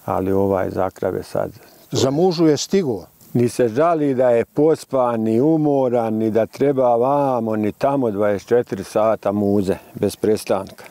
ali ovaj za krave sad. Za mužu je stigo? Ni se žali da je pospan, ni umoran, ni da treba vamo, ni tamo 24 sata muze, bez prestanka.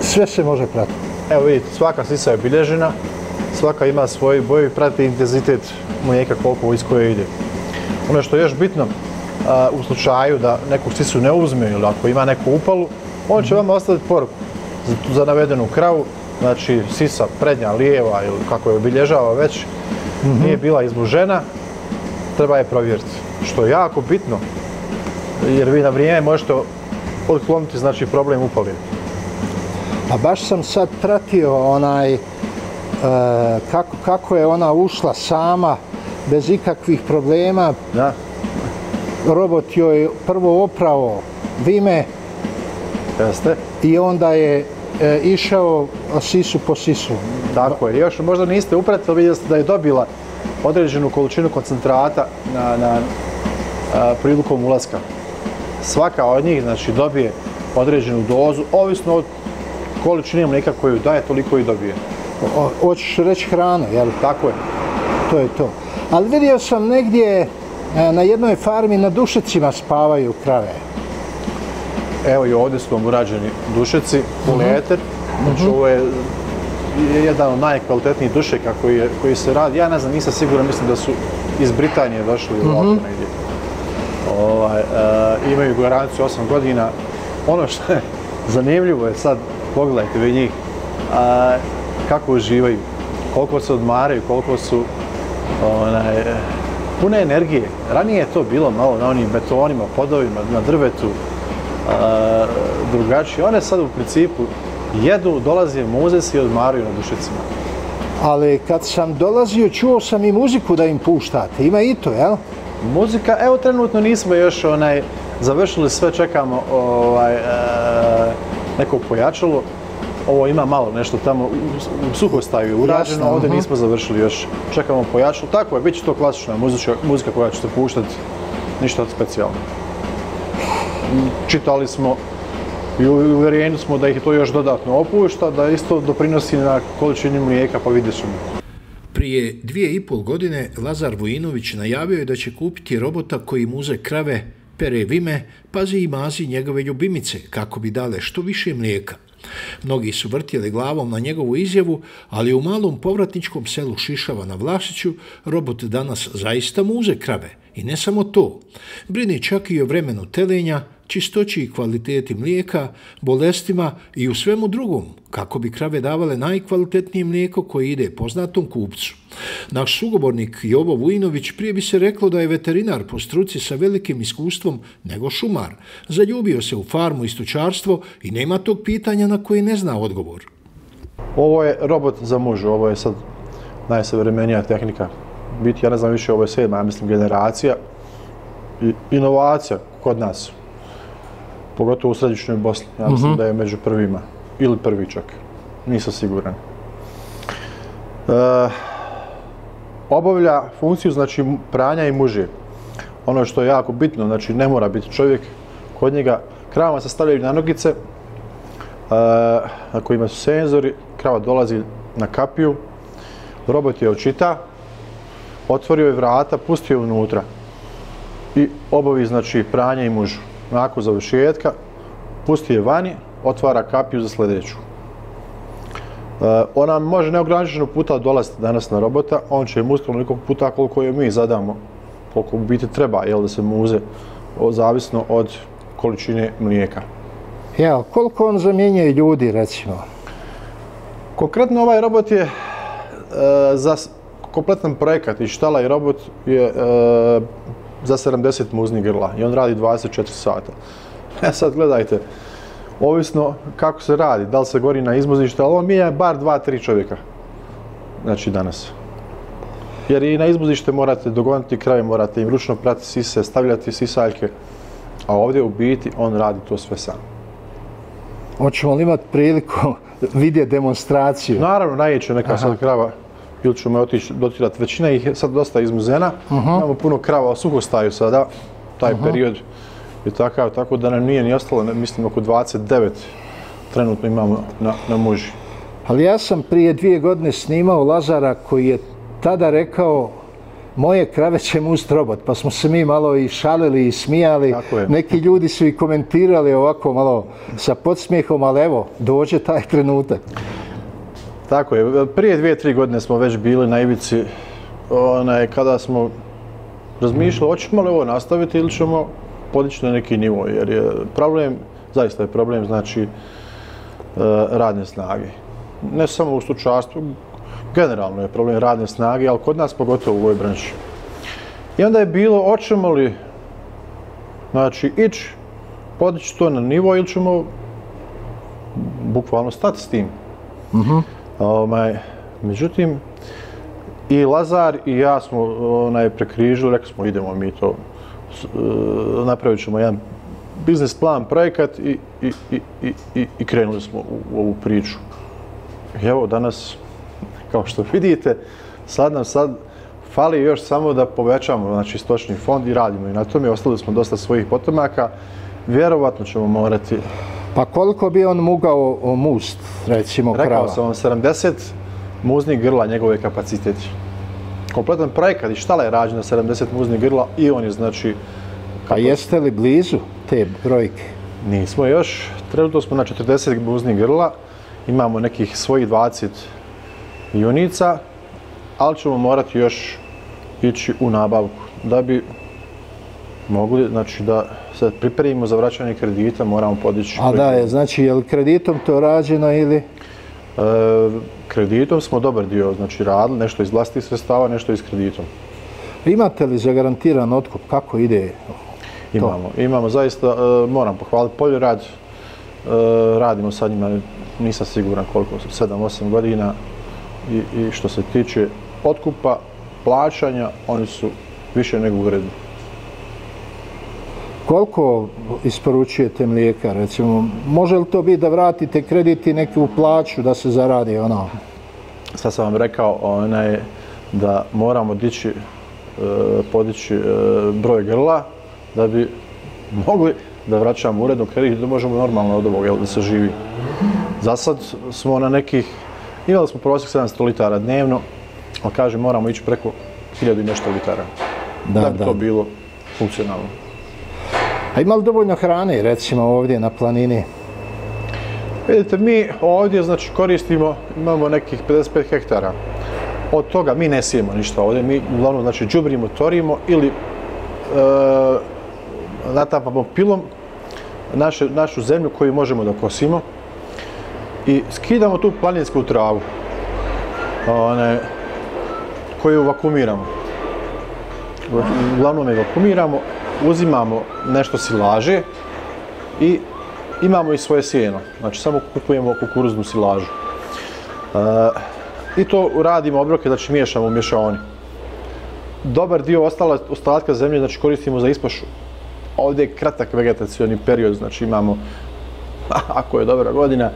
Sve se može pratiti. Evo vidite, svaka sisa je obilježena, svaka ima svoju boju i prati intenzitet mlijeka koliko iz koje ide. Ono što je još bitno, u slučaju da neku sisu ne uzme ili ako ima neku upalu, on će vam ostaviti poruku za navedenu kravu, znači sisa prednja, lijeva ili kako je obilježava već, nije bila izbužena, treba je provjeriti. Što je jako bitno, jer vi na vrijeme možete otkloniti znači problem upaline. A baš sam sad pratio kako je ona ušla sama, bez ikakvih problema. Da. Robot joj prvo oprao vime. Jeste. I onda je išao sisu po sisu. Tako je. Još možda niste upratili, vidjeli ste da je dobila određenu količinu koncentrata prilikom ulaska. Svaka od njih znači, dobije određenu dozu, ovisno od količine mlijeka koju daje, toliko i dobije. Hoćeš reći hrane, jel? Tako je. To je to. Ali vidio sam negdje na jednoj farmi na dušecima spavaju krave. Evo i ovdje su vam urađeni dušeci, polijeter. Znači ovo je jedan od najkvalitetnijih dušeka koji se radi. Ja ne znam, nisam siguran, mislim da su iz Britanije došli u ovako negdje. Imaju garanciju 8 godina. Ono što je zanimljivo je sad, pogledajte vi njih, kako uživaju, koliko se odmaraju, koliko su pune energije. Ranije je to bilo malo na onim betonima, podovima, na drvetu, drugačije. One sad u principu jedu, dolaze muze se i odmaraju na dušecima. Ali kad sam dolazio, čuo sam i muziku da im puštate. Ima i to, jel? Muzika, evo trenutno nismo još završili sve, čekamo neko pojačalo. Ovo ima malo nešto tamo u Suhostaju urađeno, ovdje nismo završili još, čekamo pojačalo. Tako je, bit će to klasična muzika koja će se puštati, ništa od specijalno. Čitali smo i u uvjerenju smo da ih to još dodatno opušta, da isto doprinosi na količini mlijeka, pa vidjet ćemo. Prije 2,5 godine Lazar Vujinović najavio je da će kupiti robota koji muze krave, pere vime, pazi i mazi njegove ljubimice kako bi dale što više mlijeka. Mnogi su vrtjeli glavom na njegovu izjavu, ali u malom povratničkom selu Šišava na Vlašiću robot danas zaista muze krave. I ne samo to. Brini čak i o vremenu telenja, čistoći i kvaliteti mlijeka, bolestima i u svemu drugom, kako bi krave davale najkvalitetnije mlijeko koje ide poznatom kupcu. Naš sugovornik Jovo Vujinović prije bi se reklo da je veterinar po struci sa velikim iskustvom nego šumar. Zaljubio se u farmu i stočarstvo i nema tog pitanja na koje ne zna odgovor. Ovo je robot za mužu, ovo je sad najsavremenija tehnika. Biti, ja ne znam više, ovo je 7. ja mislim, generacija i inovacija kod nas. Pogotovo u središnjoj Bosni. Ja mislim da je među prvima. Ili prvi čak. Nisam siguran. Obavlja funkciju znači pranja i mužje. Ono što je jako bitno, znači ne mora biti čovjek kod njega. Kravama se stavljaju na nogice, na kojima su senzori, krava dolazi na kapiju, robot je očita, otvorio je vrata, pustio je unutra i obavi znači pranje i mužu. Nakon završetka, pusti je vani, otvara kapiju za sljedeću. Ona može neograničeno puta dolaziti danas na robota, on će muskati onoliko puta koliko je mi zadamo, koliko u biti treba, da se muze, zavisno od količine mlijeka. Ja, koliko on zamjenjuje ljudi, recimo? Konkretno ovaj robot je za kompletan projekat i štala i robot je za 70 muznih grla i on radi 24 sata. Sad gledajte, ovisno kako se radi, da li se gori na izmuznište, ali on mijenja bar 2-3 čovjeka, znači danas. Jer i na izmuznište morate dogoniti krave, morate im ručno prati sise, stavljati sisaljke, a ovdje u biti on radi to sve sam. Hoćemo li imati priliku vidjeti demonstraciju? Naravno, naići neka sad krava, ili ćemo otići dotirati. Većina ih je sad dosta izmuzena, imamo puno krava o suhostaju sada, taj period je takav, tako da nam nije ni ostalo, mislim oko 29 trenutno imamo na muži. Ali ja sam prije 2 godine snimao Lazara koji je tada rekao moje krave će must robot, pa smo se mi malo i šalili i smijali. Neki ljudi su i komentirali ovako malo sa podsmijehom, ali evo, dođe taj trenutak. Tako je, prije 2-3 godine smo već bili na ivici kada smo razmišljali hoćemo li ovo nastaviti ili ćemo podići na neki nivo, jer je problem, zaista je problem, znači radne snage. Ne samo u stočarstvu, generalno je problem radne snage, ali kod nas pogotovo u ovoj branši. I onda je bilo, hoćemo li znači, ići, podići to na nivo ili ćemo bukvalno stati s tim. Međutim, i Lazar i ja smo prekrižili, rekli smo idemo mi to, napravit ćemo jedan biznis plan, projekat i krenuli smo u ovu priču. I evo danas, kao što vidite, sad nam fali još samo da povećamo znači, stočni fond i radimo i na tome. Ostavili smo dosta svojih potomaka, vjerovatno ćemo morati. Pa koliko bi on mogao must, recimo, krava? Rekao sam vam 70 muznih grla njegove kapaciteti. Kompletan projekat i štala je rađena 70 muznih grla i on je znači... Pa jeste li blizu te brojke? Nismo još, trenutno smo na 40 muznih grla, imamo nekih svojih 20 junica, ali ćemo morati još ići u nabavku da bi mogli, znači da se pripremimo za vraćanje kredita, moramo podići. A da je, znači je li kreditom to rađeno ili? Kreditom smo dobar dio, znači radili, nešto iz vlastitih sredstava, nešto iz kreditom. Imate li zagarantiran otkup, kako ide to? Imamo zaista, moram pohvaliti Poljerad, radimo sa njima, nisam siguran koliko su, 7-8 godina i što se tiče otkupa, plaćanja, oni su više nego uredni. Koliko isporučujete mlijeka, recimo? Može li to biti da vratite kredit i neku plaću da se zaradi ono? Sad sam vam rekao da moramo podići broj grla da bi mogli da vraćamo uredno kredit i da možemo normalno od ovoga da se živi. Za sad smo na nekih, imali smo prosjek 700 litara dnevno, ali kažem moramo ići preko 1000 i nešto litara da bi to bilo funkcionalno. A ima li dovoljno hrane, recimo, ovdje na planini? Vidite, mi ovdje znači, koristimo, imamo nekih 55 hektara. Od toga mi ne sijemo ništa ovdje, mi uglavnom znači, đubrimo, torimo ili natapamo pilom našu zemlju koju možemo da kosimo i skidamo tu planinsku travu koju vakumiramo. Uglavnom je vakumiramo, uzimamo nešto silaže i imamo i svoje sjeno. Znači samo kupujemo kukuruznu silažu. I to radimo obroke, znači miješamo u mješaoni. Dobar dio ostatka zemlje znači koristimo za ispašu. Ovdje je kratak vegetacioni period, znači imamo, ako je dobra godina,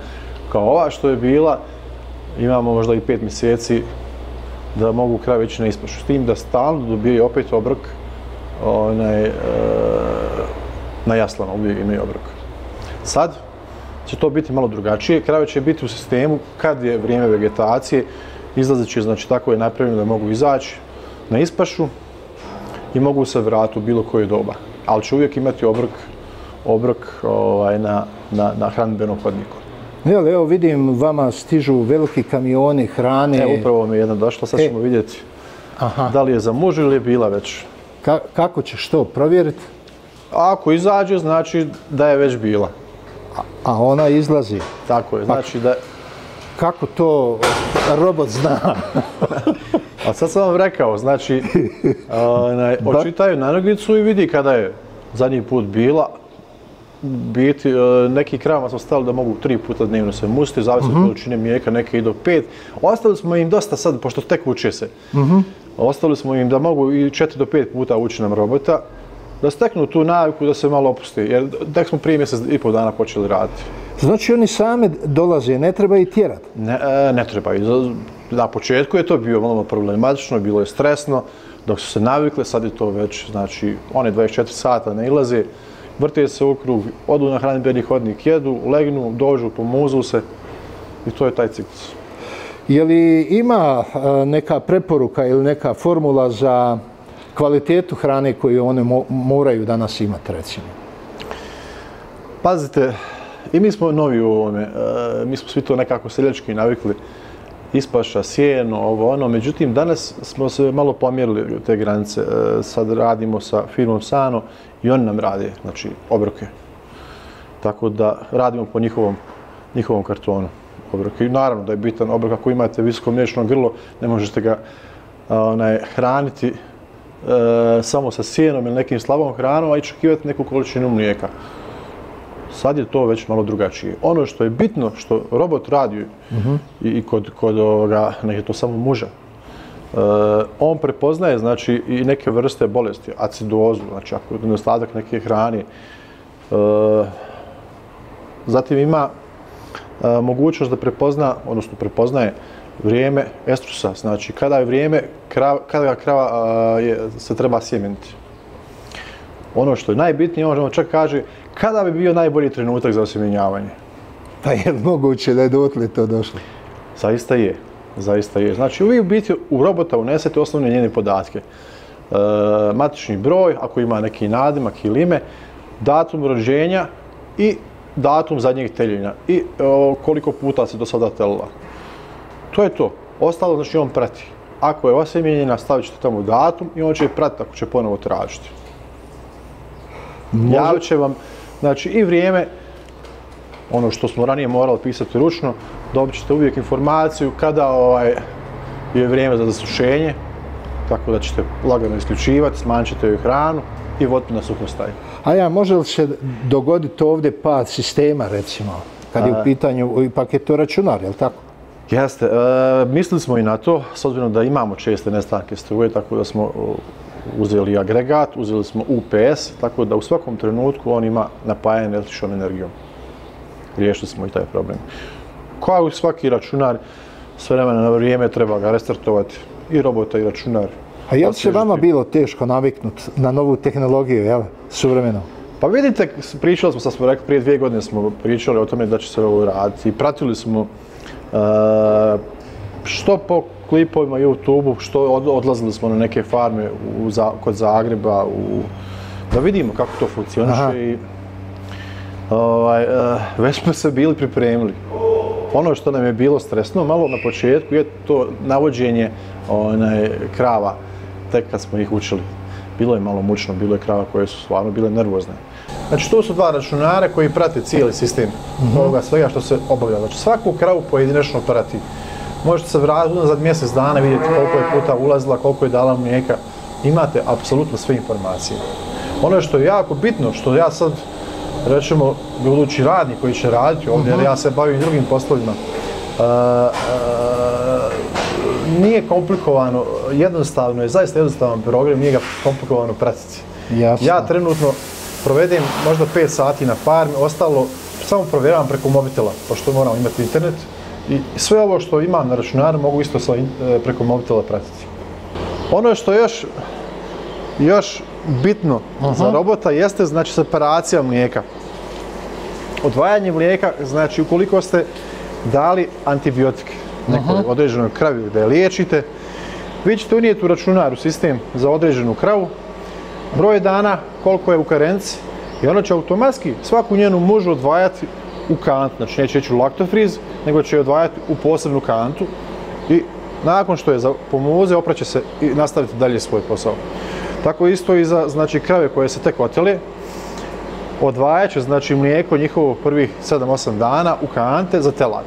kao ova što je bila, imamo možda i 5 mjeseci da mogu krave ići na ispašu. S tim da stalno dobijaju opet obrok, na jaslama uvijek imaju obrok. Sad će to biti malo drugačije. Krave će biti u sistemu kad je vrijeme vegetacije, izlazit će, znači tako je napravljeno da mogu izaći na ispašu i mogu se vratiti u bilo koje doba. Ali će uvijek imati obrok na hranidbenom hodniku. Evo vidim, vama stižu veliki kamioni hrane. Upravo mi je jedna došla, sad ćemo vidjeti da li je za mužu ili je bila već. Kako ćeš to provjeriti? Ako izađe, znači da je već bila. A ona izlazi? Tako je, znači da... Kako to robot zna? A sad sam vam rekao, znači, očitaju nanogicu i vidi kada je zadnji put bila. Biti, neki kravama smo stavili da mogu 3 puta dnevno se musti, zavisno od količine mlijeka, neke i do 5. Ostavili smo im dosta sad, pošto tek uče se. Ostavili smo im da mogu i 4 do 5 puta ući nam robota, da steknu tu naviku da se malo opusti, jer tek smo prije mjesec i pol dana počeli raditi. Znači oni same dolaze, ne treba ih tjerati? Ne treba. Na početku je to bio malo problematično, bilo je stresno, dok su se navikle, sad je to već, znači, one 24 sata ne ilaze, vrte se u krug, odu na hranidbeni hodnik, jedu, legnu, dođu, pomuzu se i to je taj ciklus. Je li ima neka preporuka ili neka formula za kvalitetu hrane koju one moraju danas imati, recimo? Pazite, i mi smo novi u ovome, mi smo svi to nekako seljački navikli, ispaša, sjeno, ovo ono, međutim danas smo se malo pomjerili te granice, sad radimo sa firmom Sano i oni nam rade, znači, obroke. Tako da radimo po njihovom kartonu obroke. I naravno da je bitan obrok, ako imate visoko mliječno grlo, ne možete ga hraniti samo sa sjenom ili nekim slabom hranom, a i očekivati neku količinu mlijeka. Sad je to već malo drugačije. Ono što je bitno, što robot radi i kod ovoga, nek je to samo muža, on prepoznaje, znači, i neke vrste bolesti, acidozu, znači ako je nedostatak neke hrane. Zatim ima mogućnost da prepoznaje vrijeme estrusa, znači kada je vrijeme, kada krava se treba sjemeniti. Ono što je najbitnije, on čak kaže kada bi bio najbolji trenutak za osjemenjavanje. Pa je li moguće da je dotle to došlo? Zaista je. Zaista je. Znači, uvijek biti u robota unesete osnovne njene podatke. Matični broj, ako ima neki nadimak ili ime, datum rođenja i datum zadnjeg teljenja i koliko puta se do sada telila. To je to. Ostalo, znači, on prati. Ako je osjemenjena, stavit ćete tamo datum i on će je pratiti ako će ponovo tražiti. Javit će vam, znači, i vrijeme, ono što smo ranije morali pisati ručno, dobit ćete uvijek informaciju kada je vrijeme za zasušenje, tako da ćete lagano isključivati, smanjit ćete joj hranu i voditi na suhostaj. A ja, može li se dogoditi ovdje pad sistema, recimo, kad je u pitanju paketoračunar, je li tako? Jeste. Mislili smo i na to, s obzirom da imamo česte nestanke struje, tako da smo uzeli agregat, uzeli smo UPS, tako da u svakom trenutku on ima napajanje električnom energijom. Riješili smo i taj problem. Kao i svaki računar, s vremena na vrijeme treba ga restartovati, i robota i računar. A je li se vama bilo teško naviknuti na novu tehnologiju, jel, suvremeno? Pa vidite, pričali smo, sad smo rekli, prije 2 godine smo pričali o tome da će se ovo raditi i pratili smo što po klipovima YouTube-u, što odlazili smo na neke farme kod Zagreba, da vidimo kako to funkcioniše i već smo se bili pripremili. Ono što nam je bilo stresno malo na početku je to navođenje krava, tek kad smo ih učili. Bilo je malo mučno, bilo je krava koje su stvarno bile nervozne. Znači, to su 2 računara koji prate cijeli sistem ovoga svega što se obavlja. Znači, svaku kravu pojedinačno prati. Možete se vratiti unazad mjesec dana, vidjeti koliko je puta ulazila, koliko je dala mlijeka. Imate apsolutno sve informacije. Ono što je jako bitno, što ja sad, rečemo, budući radnik koji će raditi ovdje, jer ja se bavim drugim poslovima, nije komplikovano, jednostavno je, zaista jednostavan program, nije ga komplikovano pratiti. Ja trenutno provedem možda 5 sati na farmi, ostalo samo provjeravam preko mobitela, pošto moramo imati internet. I sve ovo što imam na računaru mogu isto preko mobitela pratiti. Ono što je još bitno za robota jeste, znači, separacija mlijeka. Odvajanje mlijeka, znači ukoliko ste dali antibiotike nekoj određenoj kravi da je liječite, vi ćete unijeti u računar u sistem za određenu kravu broj dana koliko je u karenci i ono će automatski svaku njenu mužu odvajati u kantu, znači neće ići u laktofriz, nego će je odvajati u posebnu kantu i nakon što je pomuze, opraće se i nastaviti dalje svoj posao. Tako isto i za znači, krave koje se tek otele, odvajat će znači, mlijeko njihovo prvih 7-8 dana u kante za telad.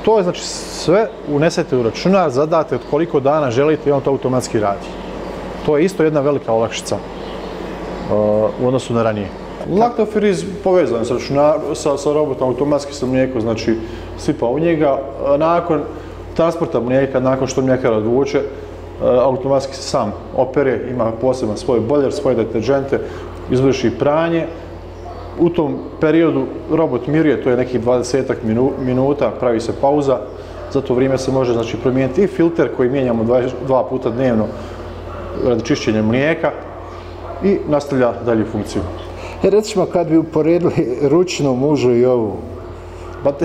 To je znači sve unesete u računar, zadate od koliko dana želite i on to automatski radi. To je isto jedna velika olakšica u odnosu na ranije. Laktofriz povezan sa robotom, automatski sa mlijeko, znači sipa u njega. Nakon transporta mlijeka, nakon što mljekar odvuče, automatski se sam opere, ima poseban svoj bojler, svoje deterđente, izvrši pranje. U tom periodu robot miruje, to je nekih 20 minuta, pravi se pauza. Za to vrijeme se može znači, promijeniti i filter koji mijenjamo 2 puta dnevno radi čišćenja mlijeka i nastavlja dalje funkciju. Recimo kad bi uporedili ručnu mužu i ovu,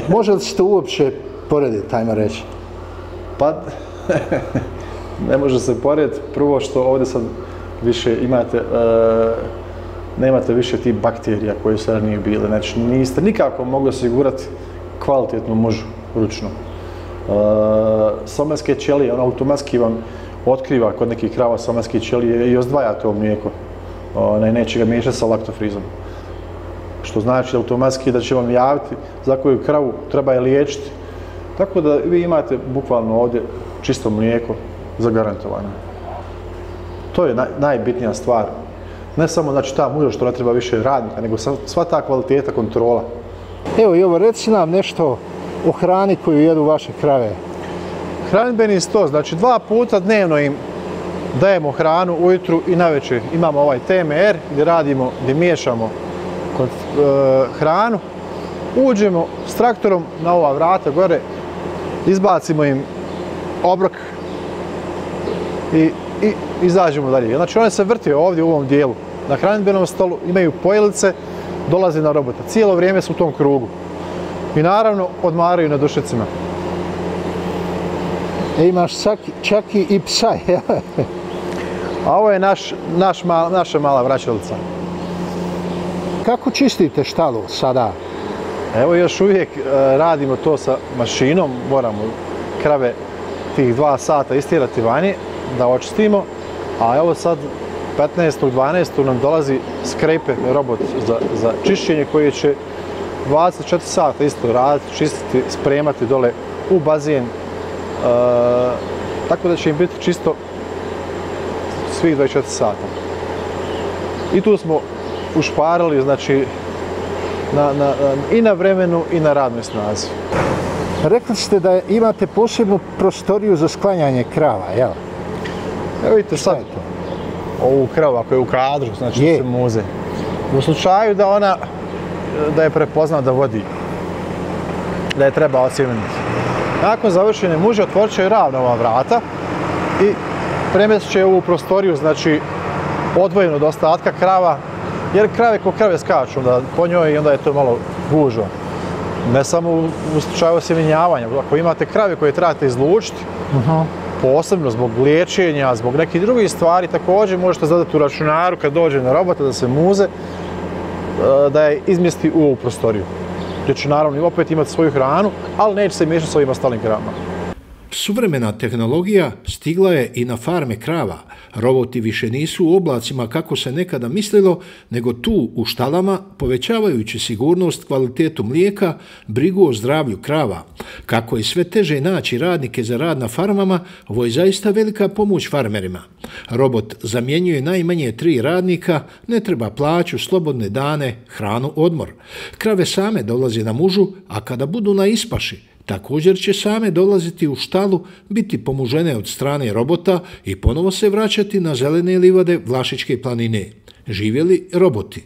može li se to uopće porediti, ajmo reći? Pa, ne može se porediti. Prvo što ovdje sad više imate, nemate više tih bakterija koje su ranije bile. Znači niste nikako mogli osigurati kvalitetnu mužu ručnu. Somatske ćelije, on automatski vam otkriva kod nekih krava somatske ćelije i ozdvaja to mlijeko. Neće ga miješati sa laktofrizom. Što znači automatski da će vam javiti za koju kravu treba je liječiti. Tako da vi imate bukvalno ovdje čisto mlijeko zagarantovano. To je najbitnija stvar. Ne samo znači, ta muža što ne treba više radnika, nego sva ta kvaliteta kontrola. Evo Jovo, reci nam nešto o hrani koju jedu vaše krave. Hranidbeni sto, znači 2 puta dnevno im dajemo hranu ujutru i navečer. Imamo ovaj TMR gdje miješamo hranu, uđemo s traktorom na ova vrata gore, izbacimo im obrok i izađemo dalje. Znači one se vrte ovdje u ovom dijelu. Na hranidbenom stolu imaju pojelice, dolaze na robota. Cijelo vrijeme su u tom krugu. I naravno odmaraju na dušecima. Imaš čak i psa, jel? A ovo je naša mala vraćalica. Kako čistite štalu sada? Evo još uvijek radimo to sa mašinom, moramo krave tih 2 sata istjerati vani da očistimo, a evo sad 15.12. nam dolazi Scraper robot za čišćenje koji će 24 sata isto raditi, čistiti, spremati dole u bazen, tako da će im biti čisto svih 24 sata. I tu smo ušparali, znači, i na vremenu i na radnoj snazi. Rekli ste da imate posebnu prostoriju za sklanjanje krava, jel? Evo vidite sad ovu kravu, ako je u kadru, znači da se muze. U slučaju da je prepoznao da vodi, da je treba osjemeniti. Nakon završene muže otvorit će ravno ova vrata i premjestit će ovu prostoriju, znači odvojeno od ostatka krava, jer krave ko krave skaču po njoj i onda je to malo gužva. Ne samo u slučaju osjemenjavanja, ako imate krave koje trebate izlučiti, posebno zbog liječenja, zbog nekih drugih stvari, također možete zadati u računaru kad dođe na robota da se muze, da je izmjesti u ovu prostoriju. Gdje će naravno opet imati svoju hranu, ali neće se miješati s ovim ostalim kravama. Suvremena tehnologija stigla je i na farme krava. Roboti više nisu u oblacima kako se nekada mislilo, nego tu u štalama, povećavajući sigurnost, kvalitetu mlijeka, brigu o zdravlju krava. Kako je sve teže naći radnike za rad na farmama, ovo je zaista velika pomoć farmerima. Robot zamjenjuje najmanje 3 radnika, ne treba plaću, slobodne dane, hranu, odmor. Krave same dolaze na mužu, a kada budu na ispaši, također će same dolaziti u štalu, biti pomužene od strane robota i ponovo se vraćati na zelene livade Vlašičke planine. Živjeli roboti!